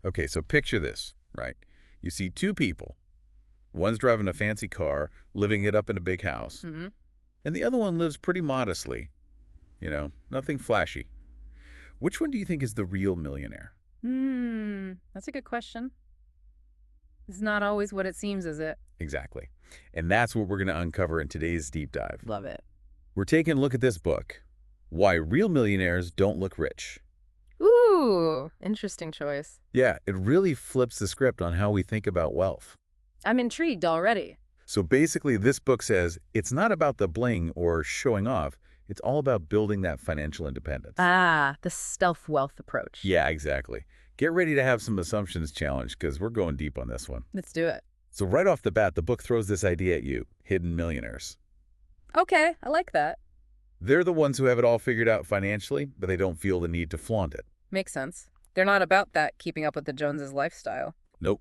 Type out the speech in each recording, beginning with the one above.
Okay, so picture this, right? You see two people. One's driving a fancy car, living it up in a big house, Hmm. and the other one lives pretty modestly, nothing flashy. Which one do you think is the real millionaire? That's a good question. It's not always what it seems, is it? Exactly. And that's what we're going to uncover in today's deep dive. Love it. We're taking a look at this book, Why Real Millionaires Don't Look Rich. Ooh, interesting choice. Yeah, it really flips the script on how we think about wealth. I'm intrigued already. So basically, this book says it's not about the bling or showing off. It's all about building that financial independence. Ah, the stealth wealth approach. Yeah, exactly. Get ready to have some assumptions challenged because we're going deep on this one. Let's do it. So right off the bat, the book throws this idea at you, hidden millionaires. Okay, I like that. They're the ones who have it all figured out financially, but they don't feel the need to flaunt it. Makes sense. They're not about that keeping up with the Joneses lifestyle. Nope.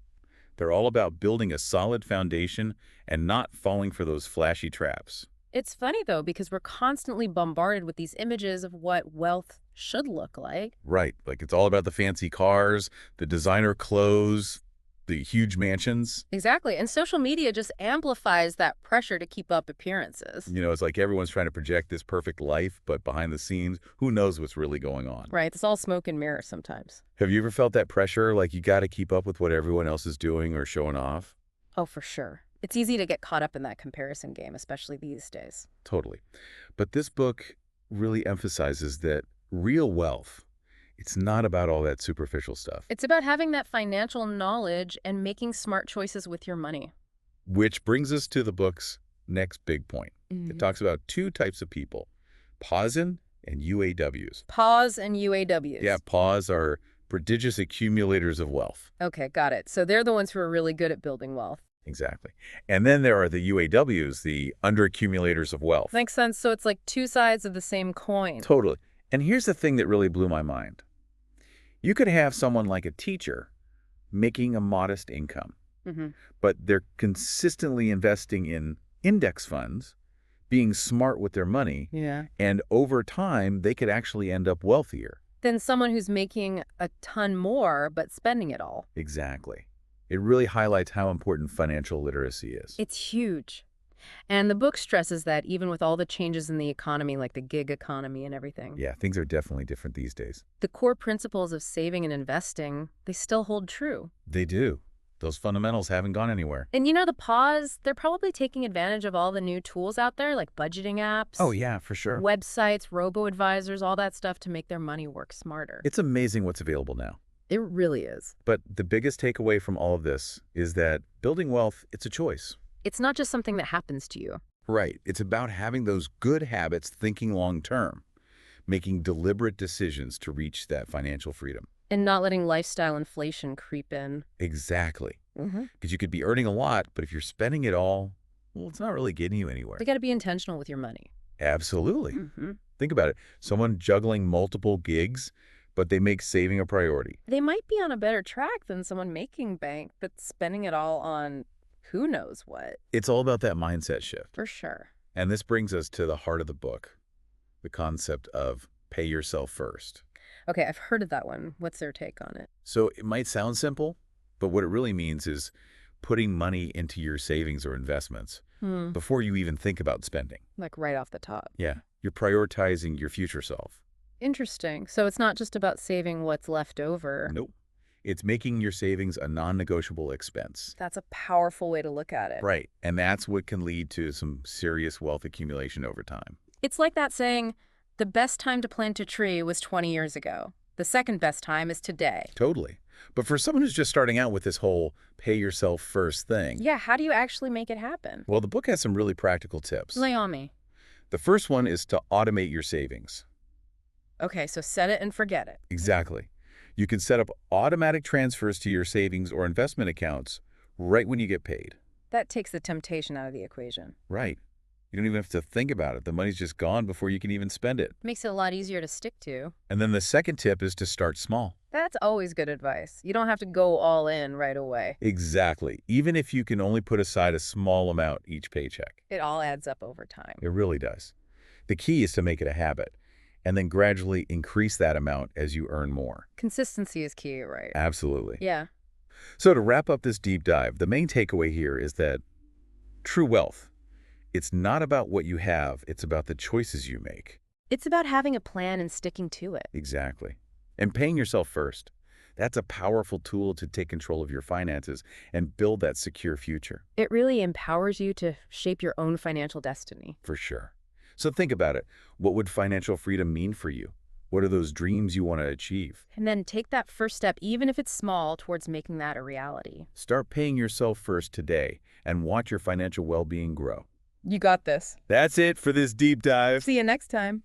They're all about building a solid foundation and not falling for those flashy traps. It's funny, though, because we're constantly bombarded with these images of what wealth should look like. Right. Like it's all about the fancy cars, the designer clothes, the huge mansions. Exactly. And social media just amplifies that pressure to keep up appearances. It's like everyone's trying to project this perfect life, but behind the scenes, who knows what's really going on. Right. It's all smoke and mirrors sometimes. Have you ever felt that pressure, like you got to keep up with what everyone else is doing or showing off? Oh, for sure. It's easy to get caught up in that comparison game, especially these days. Totally. But this book really emphasizes that real wealth, it's not about all that superficial stuff. It's about having that financial knowledge and making smart choices with your money. Which brings us to the book's next big point. It talks about two types of people, PAWSN and UAWs. Pause and UAWs. Yeah, PAWs are prodigious accumulators of wealth. Okay, got it. So they're the ones who are really good at building wealth. Exactly. And then there are the UAWs, the underaccumulators of wealth. Makes sense. So it's like two sides of the same coin. Totally. And here's the thing that really blew my mind. You could have someone like a teacher making a modest income, Hmm. but they're consistently investing in index funds, being smart with their money, Yeah. and over time, they could actually end up wealthier. Then someone who's making a ton more but spending it all. Exactly. It really highlights how important financial literacy is. It's huge. And the book stresses that even with all the changes in the economy, like the gig economy and everything, Yeah, things are definitely different these days. the core principles of saving and investing, they still hold true. They do. Those fundamentals haven't gone anywhere. And the pause, they're probably taking advantage of all the new tools out there, like budgeting apps, Oh, yeah, for sure. websites, robo-advisors, all that stuff to make their money work smarter. It's amazing what's available now. It really is. But the biggest takeaway from all of this is that building wealth, it's a choice. It's not just something that happens to you. Right. It's about having those good habits, thinking long term, making deliberate decisions to reach that financial freedom. And not letting lifestyle inflation creep in. Exactly. Mm-hmm. Because you could be earning a lot, but if you're spending it all, well, it's not really getting you anywhere. You got to be intentional with your money. Absolutely. Mm-hmm. Think about it. Someone juggling multiple gigs, but they make saving a priority. They might be on a better track than someone making bank, but spending it all on who knows what. It's all about that mindset shift. For sure. And this brings us to the heart of the book, the concept of pay yourself first. Okay, I've heard of that one. What's their take on it? So it might sound simple, but what it really means is putting money into your savings or investments before you even think about spending. Like right off the top. Yeah, you're prioritizing your future self. Interesting. So it's not just about saving what's left over. Nope. It's making your savings a non-negotiable expense. That's a powerful way to look at it. Right. And that's what can lead to some serious wealth accumulation over time. It's like that saying, the best time to plant a tree was 20 years ago. The second best time is today. Totally. But for someone who's just starting out with this whole pay yourself first thing, Yeah, how do you actually make it happen? well, the book has some really practical tips. Lay on me. The first one is to automate your savings. Okay, so set it and forget it. Exactly. You can set up automatic transfers to your savings or investment accounts right when you get paid. That takes the temptation out of the equation. Right. You don't even have to think about it. The money's just gone before you can even spend it. Makes it a lot easier to stick to. And then the second tip is to start small. That's always good advice. You don't have to go all in right away. Exactly. Even if you can only put aside a small amount each paycheck. It all adds up over time. It really does. The key is to make it a habit. and then gradually increase that amount as you earn more. Consistency is key, right? Absolutely. Yeah. So to wrap up this deep dive, the main takeaway here is that true wealth, it's not about what you have, it's about the choices you make. It's about having a plan and sticking to it. Exactly. And paying yourself first. That's a powerful tool to take control of your finances and build that secure future. It really empowers you to shape your own financial destiny. For sure. So think about it. What would financial freedom mean for you? What are those dreams you want to achieve? And then take that first step, even if it's small, towards making that a reality. Start paying yourself first today and watch your financial well-being grow. You got this. That's it for this deep dive. See you next time.